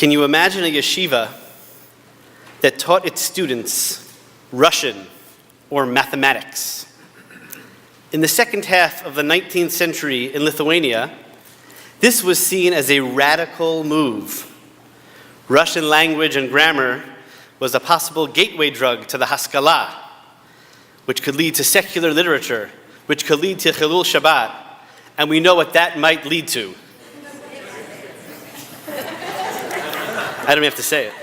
Can you imagine a yeshiva that taught its students Russian or mathematics? In the second half of the 19th century in Lithuania, this was seen as a radical move. Russian language and grammar was a possible gateway drug to the Haskalah, which could lead to secular literature, which could lead to Chilul Shabbat, and we know what that might lead to. I don't have to say it.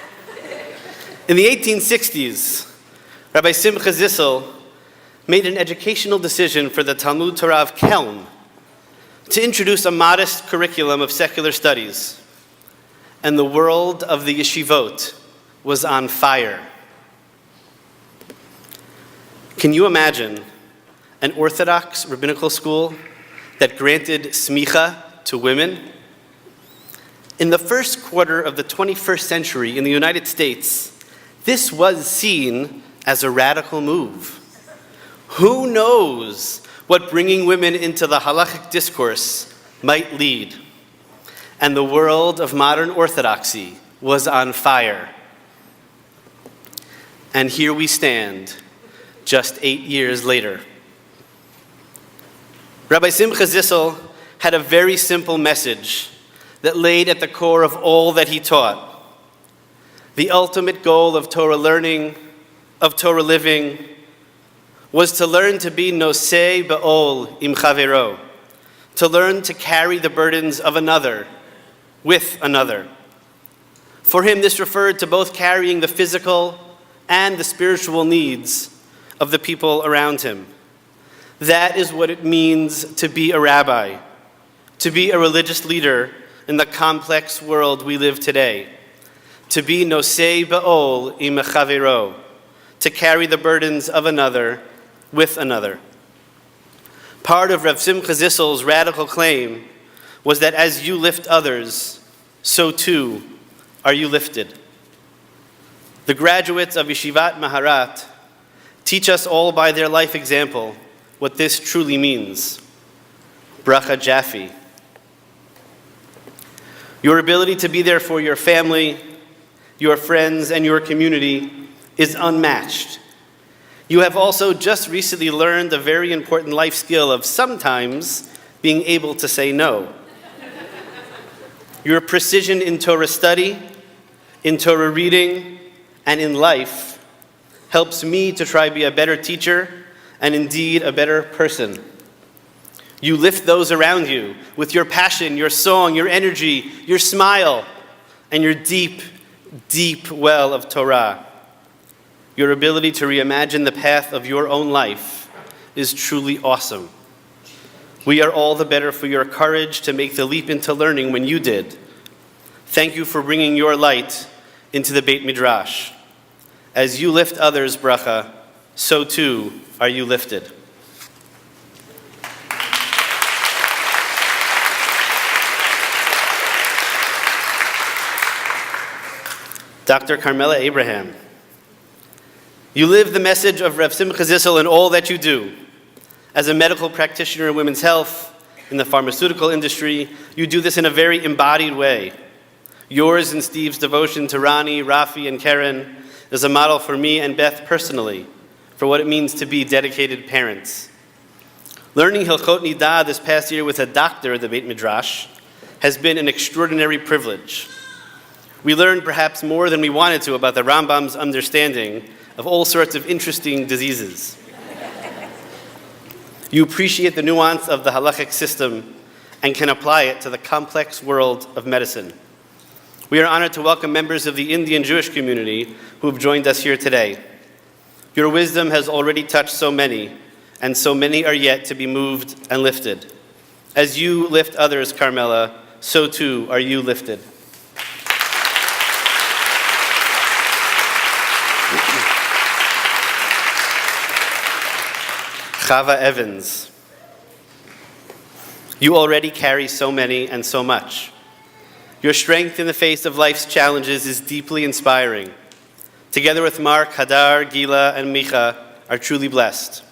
In the 1860s, Rabbi Simcha Zissel made an educational decision for the Talmud Torah of Kelm to introduce a modest curriculum of secular studies, and the world of the yeshivot was on fire. Can you imagine an Orthodox rabbinical school that granted smicha to women? In the first quarter of the 21st century in the United States, this was seen as a radical move. Who knows what bringing women into the halachic discourse might lead? And the world of modern orthodoxy was on fire. And here we stand, just 8 years later. Rabbi Simcha Zissel had a very simple message that laid at the core of all that he taught. The ultimate goal of Torah learning, of Torah living, was to learn to be nosei be'ol im chavero, to learn to carry the burdens of another with another. For him, this referred to both carrying the physical and the spiritual needs of the people around him. That is what it means to be a rabbi, to be a religious leader in the complex world we live today, to be nosei be'ol im chavero, to carry the burdens of another with another. Part of Rav Simcha Zissel's radical claim was that as you lift others, so too are you lifted. The graduates of Yeshivat Maharat teach us all by their life example what this truly means. Bracha Jaffe. Your ability to be there for your family, your friends, and your community is unmatched. You have also just recently learned a very important life skill of sometimes being able to say no. Your precision in Torah study, in Torah reading, and in life helps me to try to be a better teacher and indeed a better person. You lift those around you with your passion, your song, your energy, your smile, and your deep, deep well of Torah. Your ability to reimagine the path of your own life is truly awesome. We are all the better for your courage to make the leap into learning when you did. Thank you for bringing your light into the Beit Midrash. As you lift others, bracha, so too are you lifted. Dr. Carmela Abraham, you live the message of Rav Simcha Zissel in all that you do. As a medical practitioner in women's health, in the pharmaceutical industry, you do this in a very embodied way. Yours and Steve's devotion to Rani, Rafi, and Karen is a model for me and Beth personally for what it means to be dedicated parents. Learning Hilchot Nidah this past year with a doctor at the Beit Midrash has been an extraordinary privilege. We learned perhaps more than we wanted to about the Rambam's understanding of all sorts of interesting diseases. You appreciate the nuance of the halachic system and can apply it to the complex world of medicine. We are honored to welcome members of the Indian Jewish community who have joined us here today. Your wisdom has already touched so many, and so many are yet to be moved and lifted. As you lift others, Carmela, so too are you lifted. Chava Evans, you already carry so many and so much. Your strength in the face of life's challenges is deeply inspiring. Together with Mark, Hadar, Gila, and Micha are truly blessed.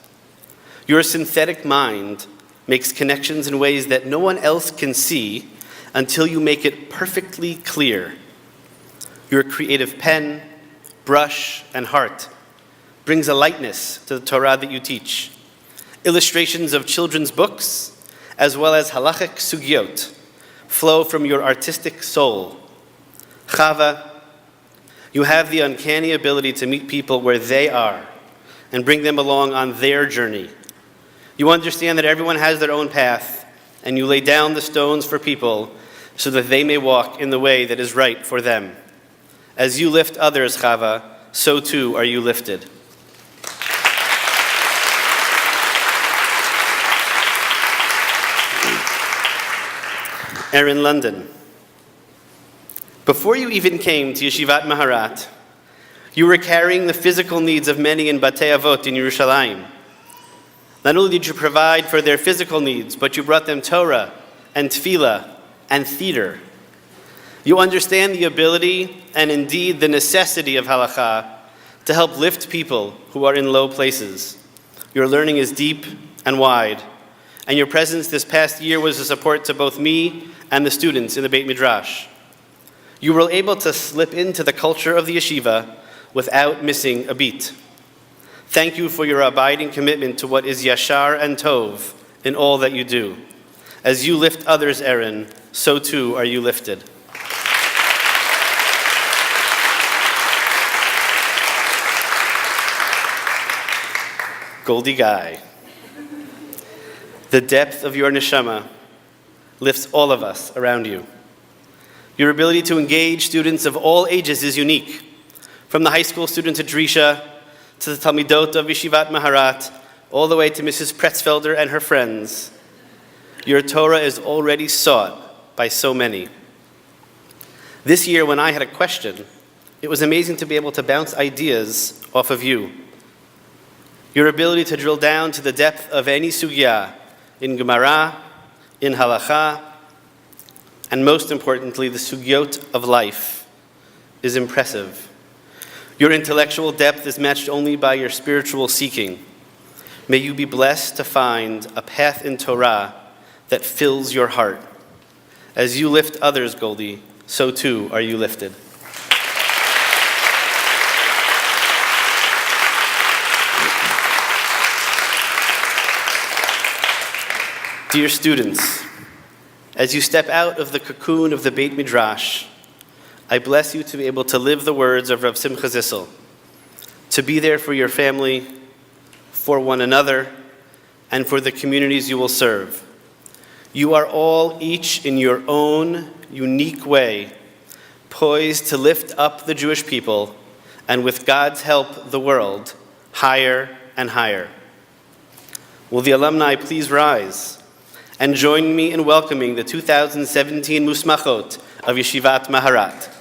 Your synthetic mind makes connections in ways that no one else can see until you make it perfectly clear. Your creative pen, brush, and heart brings a lightness to the Torah that you teach. Illustrations of children's books, as well as halachic sugyot, flow from your artistic soul. Chava, you have the uncanny ability to meet people where they are and bring them along on their journey. You understand that everyone has their own path, and you lay down the stones for people so that they may walk in the way that is right for them. As you lift others, Chava, so too are you lifted. Erin London, before you even came to Yeshivat Maharat, you were carrying the physical needs of many in Batei Avot in Yerushalayim. Not only did you provide for their physical needs, but you brought them Torah and Tefillah and theater. You understand the ability and indeed the necessity of halakha to help lift people who are in low places. Your learning is deep and wide, and your presence this past year was a support to both me and the students in the Beit Midrash. You were able to slip into the culture of the yeshiva without missing a beat. Thank you for your abiding commitment to what is yashar and tov in all that you do. As you lift others, Erin, so too are you lifted. Goldie Guy, the depth of your neshama lifts all of us around you. Your ability to engage students of all ages is unique, from the high school student at Drisha to the Talmidot of Yeshivat Maharat, all the way to Mrs. Pretzfelder and her friends. Your Torah is already sought by so many. This year, when I had a question, it was amazing to be able to bounce ideas off of you. Your ability to drill down to the depth of any sugya in Gemara, in halacha, and most importantly, the sugyot of life is impressive. Your intellectual depth is matched only by your spiritual seeking. May you be blessed to find a path in Torah that fills your heart. As you lift others, Goldie, so too are you lifted. Dear students, as you step out of the cocoon of the Beit Midrash, I bless you to be able to live the words of Rav Simcha Zissel, to be there for your family, for one another, and for the communities you will serve. You are all, each in your own unique way, poised to lift up the Jewish people, and with God's help, the world, higher and higher. Will the alumni please rise and join me in welcoming the 2017 Musmachot of Yeshivat Maharat.